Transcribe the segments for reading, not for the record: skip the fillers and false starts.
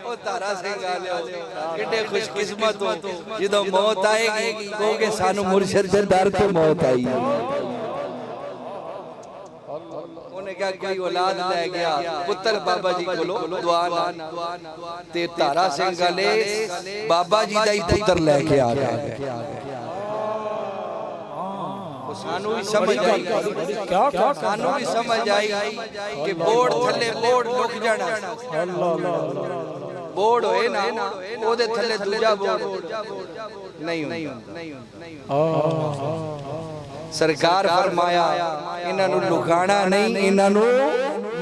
او تارا سنگھ آلے کٹے خوش قسمت ہو جدو موت آئے گی کہو کہ سانو مرشد دے در تو موت آئی انہیں کہا کوئی اولاد لے گیا پتر بابا جی کو لو دعانا تے تارا سنگھ آلے بابا جی دائی پتر لے کے آ گئے سانو بھی سمجھ آئی سانو بھی سمجھ آئی کہ بوڑ تھلے بوڑ لوگ جانا بوڑ ہوئے نا او دے تھلے دوجہ بوڑ نہیں سرکار فرمایا انہاں نو لکانا نہیں انہاں نو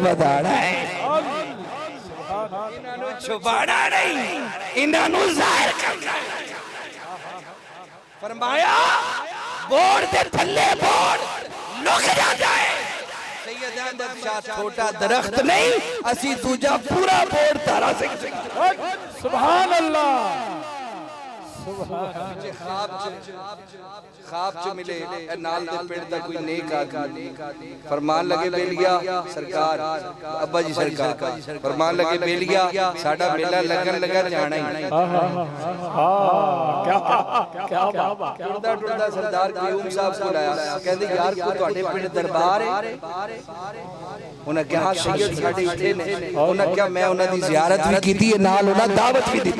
ودانا ہے انہاں نو چھپانا نہیں انہاں نو ظاہر کرنا ہے فرمایا بوڑ دے تھلے بوڑ لوگ جا جائے سید احمد شاہ چھوٹا درخت نہیں اسی دوجہ پورا بوڑ تارا سنگھ سبحان اللہ خواب چ ملے نال دے پیڑ دا کوئی نیک آدمی فرمان لگے بیلیا سرکار ابا جی سرکار فرمان لگے بیلیا ساڑا بیلا لگن لگا جانا ہی ٹردہ ٹردہ سردار قیوم صاحب کو لایا کہتے یار کو تو اٹھے پیڑ دربار ہے انہاں کہا سید ساڑے اٹھے نے انہاں کہا میں انہاں دی زیارت بھی کی دی نال انہاں دعوت بھی دی